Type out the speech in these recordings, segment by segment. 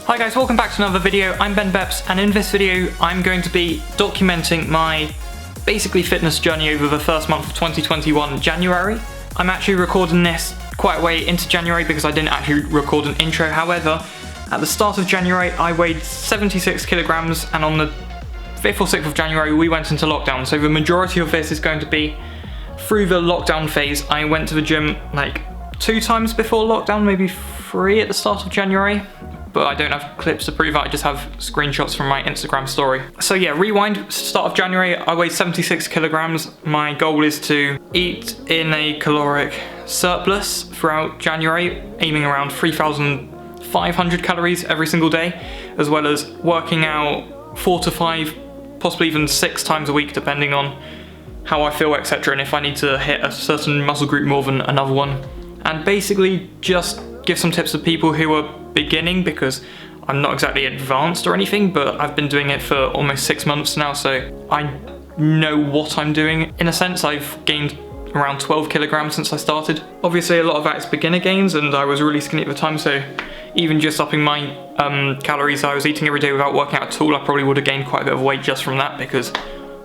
Hi guys, welcome back to another video. I'm Ben Beps, and in this video I'm going to be documenting my basically fitness journey over the first month of 2021, January. I'm actually recording this quite a way into January because I didn't actually record an intro. However, at the start of January I weighed 76 kilograms, and on the 5th or 6th of January we went into lockdown. So the majority of this is going to be through the lockdown phase. I went to the gym like 2 times before lockdown, maybe 3 at the start of January. But I don't have clips to prove that, I just have screenshots from my Instagram story. So yeah, rewind, start of January, I weighed 76 kilograms. My goal is to eat in a caloric surplus throughout January, aiming around 3,500 calories every single day, as well as working out 4 to 5, possibly even 6 times a week, depending on how I feel, etc. and if I need to hit a certain muscle group more than another one. And basically just give some tips to people who are beginning, because I'm not exactly advanced or anything, but I've been doing it for almost 6 months now, so I know what I'm doing. In a sense, I've gained around 12 kilograms since I started. Obviously a lot of that is beginner gains, and I was really skinny at the time, so even just upping my calories I was eating every day without working out at all, I probably would have gained quite a bit of weight just from that, because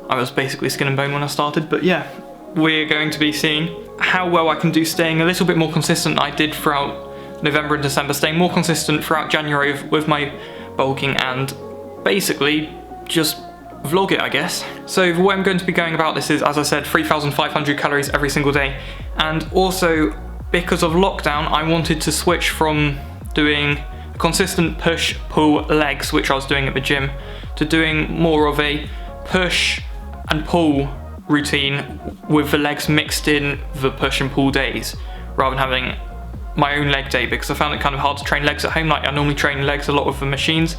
I was basically skin and bone when I started. But yeah, we're going to be seeing how well I can do staying a little bit more consistent. I did throughout November and December, staying more consistent throughout January with my bulking, and basically just vlog it, I guess. So the way I'm going to be going about this is, as I said, 3,500 calories every single day. And also, because of lockdown, I wanted to switch from doing consistent push-pull legs, which I was doing at the gym, to doing more of a push and pull routine with the legs mixed in the push and pull days, rather than having my own leg day, because I found it kind of hard to train legs at home. Like, I normally train legs a lot with the machines,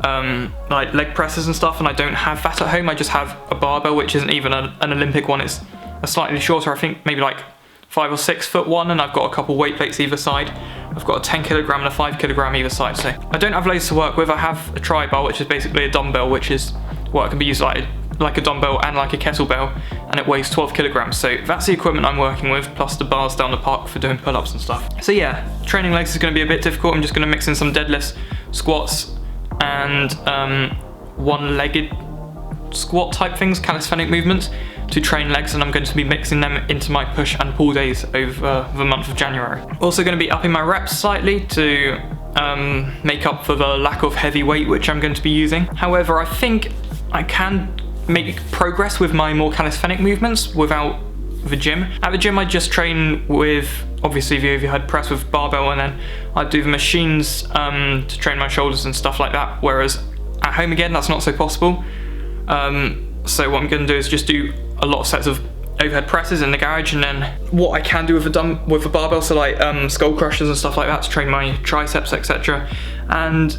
like leg presses and stuff, and I don't have that at home. I just have a barbell, which isn't even an Olympic one. It's a slightly shorter, I think maybe like 5 or 6 foot one, and I've got a couple weight plates either side. I've got a 10 kilogram and a 5 kilogram either side, so I don't have loads to work with. I have a tri-bar, which is basically a dumbbell, which is what can be used like a dumbbell and like a kettlebell, and it weighs 12 kilograms. So that's the equipment I'm working with, plus the bars down the park for doing pull-ups and stuff. So yeah, training legs is going to be a bit difficult. I'm just going to mix in some deadlifts, squats, and one-legged squat type things, calisthenic movements, to train legs, and I'm going to be mixing them into my push and pull days over the month of January. Also going to be upping my reps slightly to make up for the lack of heavy weight which I'm going to be using. However, I think I can make progress with my more calisthenic movements without the gym. At the gym I just train with, obviously, the overhead press with barbell, and then I do the machines to train my shoulders and stuff like that, whereas at home again that's not so possible. So what I'm going to do is just do a lot of sets of overhead presses in the garage, and then what I can do with the barbell, so like skull crushers and stuff like that to train my triceps, etc. And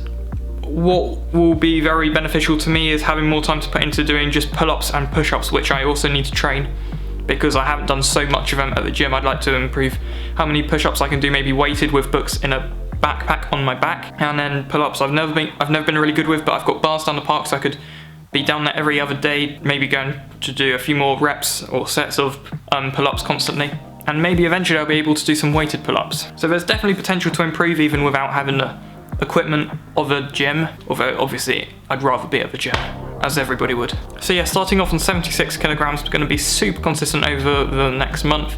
what will be very beneficial to me is having more time to put into doing just pull-ups and push-ups, which I also need to train, because I haven't done so much of them at the gym. I'd like to improve how many push-ups I can do, maybe weighted with books in a backpack on my back. And then pull-ups I've never been really good with, but I've got bars down the park, so I could be down there every other day, maybe going to do a few more reps or sets of pull-ups constantly. And maybe eventually I'll be able to do some weighted pull-ups. So there's definitely potential to improve even without having the equipment of a gym, although obviously I'd rather be at the gym, as everybody would. So yeah, starting off on 76 kilograms, we're going to be super consistent over the next month,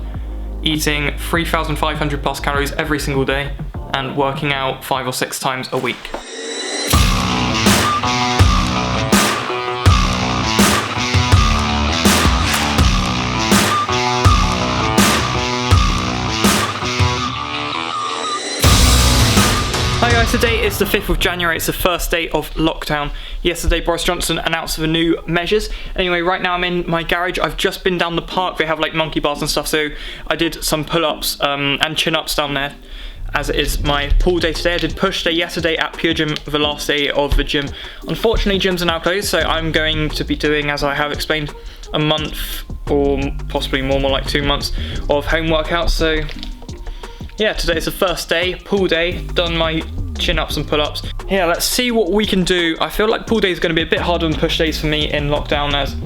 eating 3,500 plus calories every single day, and working out 5 or 6 times a week. Hi guys, today is the 5th of January, it's the first day of lockdown. Yesterday Boris Johnson announced the new measures. Anyway, right now I'm in my garage. I've just been down the park. They have like monkey bars and stuff, so I did some pull-ups and chin-ups down there, as it is my pull day today. I did push day yesterday at Pure Gym, the last day of the gym. Unfortunately, gyms are now closed, so I'm going to be doing, as I have explained, a month or possibly more like 2 months of home workouts. So yeah, today's the first day, pull day, done my chin-ups and pull-ups. Yeah, let's see what we can do. I feel like pull day is going to be a bit harder than push days for me in lockdown, as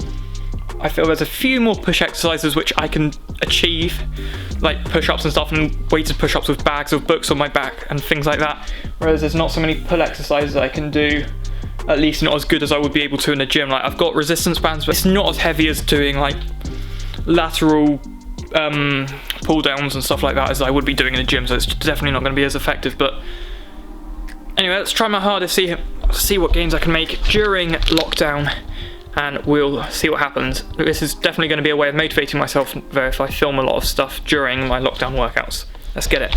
I feel there's a few more push exercises which I can achieve like push-ups and stuff, and weighted push-ups with bags of books on my back and things like that. Whereas there's not so many pull exercises I can do, at least not as good as I would be able to in the gym. Like, I've got resistance bands, but it's not as heavy as doing like lateral pull downs and stuff like that as I would be doing in the gym, so it's definitely not going to be as effective. But anyway, let's try my hardest, see what gains I can make during lockdown, and we'll see what happens. This is definitely going to be a way of motivating myself, though, if I film a lot of stuff during my lockdown workouts. Let's get it.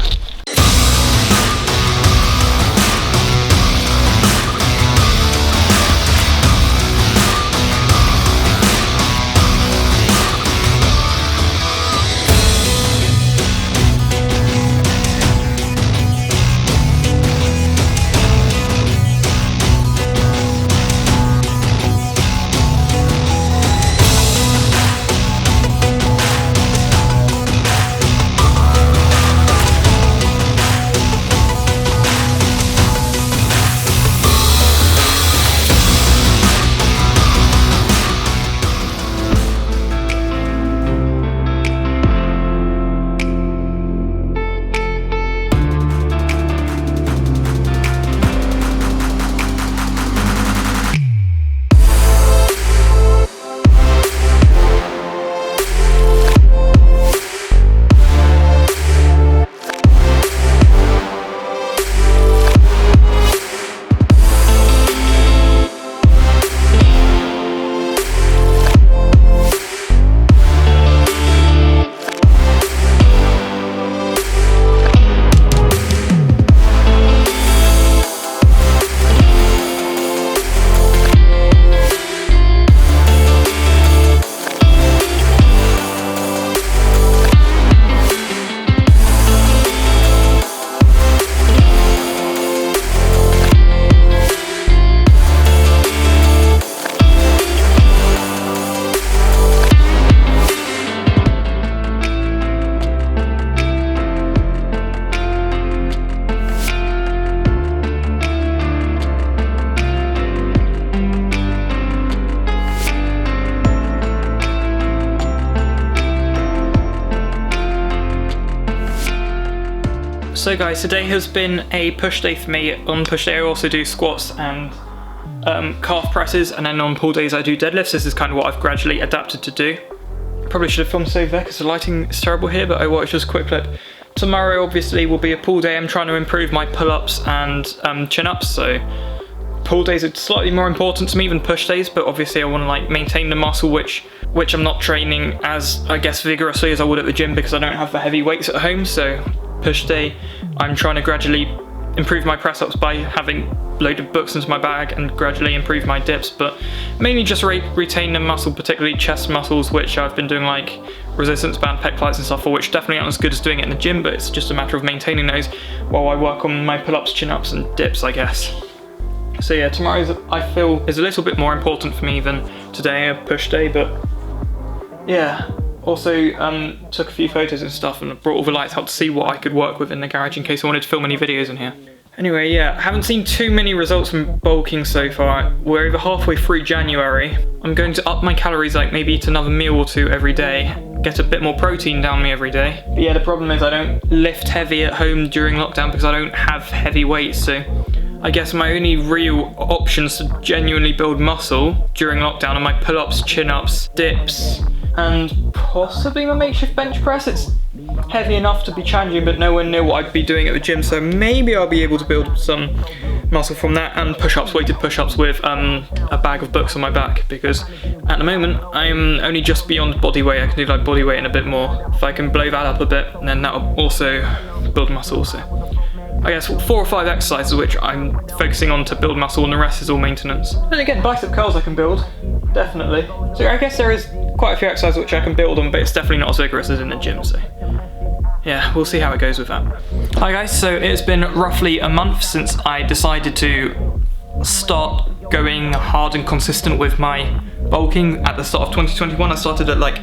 So guys, today has been a push day for me. On push day I also do squats and calf presses, and then on pull days I do deadlifts. This is kind of what I've gradually adapted to do. Probably should have filmed this over there because the lighting is terrible here, but I will. It's just a quick clip. Tomorrow obviously will be a pull day. I'm trying to improve my pull-ups and chin-ups, so pull days are slightly more important to me than push days, but obviously I want to like maintain the muscle which I'm not training as, I guess, vigorously as I would at the gym because I don't have the heavy weights at home. So push day, I'm trying to gradually improve my press-ups by having loaded books into my bag and gradually improve my dips, but mainly just retain the muscle, particularly chest muscles, which I've been doing like resistance band, pec flights and stuff for, which definitely aren't as good as doing it in the gym, but it's just a matter of maintaining those while I work on my pull-ups, chin-ups and dips, I guess. So yeah, tomorrow's, I feel, is a little bit more important for me than today, a push day, but yeah. Also took a few photos and stuff and brought all the lights out to see what I could work with in the garage in case I wanted to film any videos in here. Anyway, yeah, I haven't seen too many results from bulking so far. We're over halfway through January. I'm going to up my calories, like maybe eat another meal or two every day, get a bit more protein down me every day. But yeah, the problem is I don't lift heavy at home during lockdown because I don't have heavy weights, so I guess my only real options to genuinely build muscle during lockdown are my pull-ups, chin-ups, dips, and possibly my makeshift bench press. It's heavy enough to be challenging, but nowhere near what I'd be doing at the gym, so maybe I'll be able to build some muscle from that, and push-ups, weighted push-ups with a bag of books on my back, because at the moment I'm only just beyond body weight. I can do like body weight and a bit more. If I can blow that up a bit, then that'll also build muscle. So I guess 4 or 5 exercises which I'm focusing on to build muscle, and the rest is all maintenance. Then again, bicep curls I can build, definitely. So I guess there is quite a few exercises which I can build on, but it's definitely not as vigorous as in the gym, so yeah, we'll see how it goes with that. Hi guys, so it's been roughly a month since I decided to start going hard and consistent with my bulking. At the start of 2021, I started at like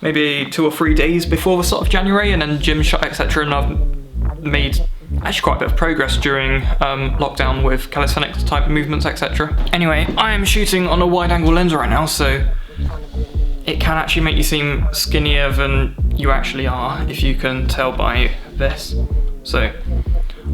maybe 2 or 3 days before the start of January, and then gym shut, etc. And I've made actually quite a bit of progress during lockdown with calisthenics type movements, etc. Anyway, I am shooting on a wide angle lens right now, so it can actually make you seem skinnier than you actually are, if you can tell by this. So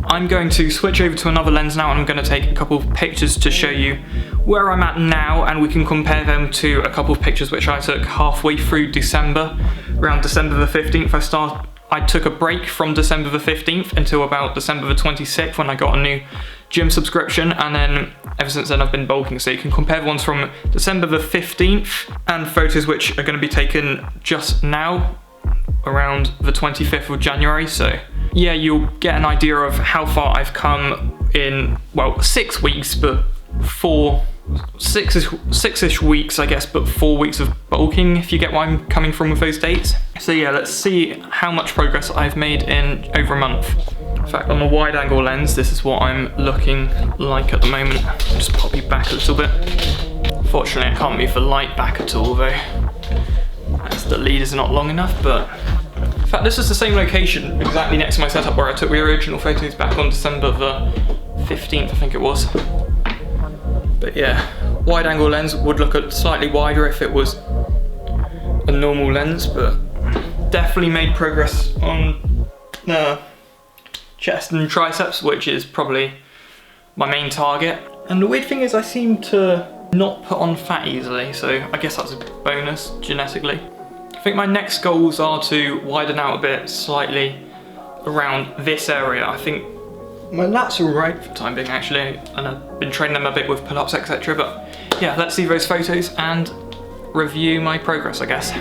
I'm going to switch over to another lens now, and I'm going to take a couple of pictures to show you where I'm at now, and we can compare them to a couple of pictures which I took halfway through December. Around December the 15th I took a break from December the 15th until about December the 26th when I got a new gym subscription, and then ever since then I've been bulking. So you can compare the ones from December the 15th and photos which are going to be taken just now around the 25th of January. So yeah, you'll get an idea of how far I've come in, well, 6 weeks, but six-ish weeks, I guess, but 4 weeks of bulking, if you get where I'm coming from with those dates. So yeah, let's see how much progress I've made in over a month. In fact, on the wide angle lens, this is what I'm looking like at the moment. I'll just pop you back a little bit. Fortunately, I can't move the light back at all though, as the lead is not long enough, but in fact, this is the same location exactly next to my setup where I took the original photos back on December the 15th, I think it was. But yeah, wide angle lens would look slightly wider if it was a normal lens, but definitely made progress on the chest and triceps, which is probably my main target. And the weird thing is I seem to not put on fat easily, so I guess that's a bonus genetically. I think my next goals are to widen out a bit slightly around this area. I think my lats are right for the time being actually, and I've been training them a bit with pull-ups, etc. But yeah, let's see those photos and review my progress, I guess.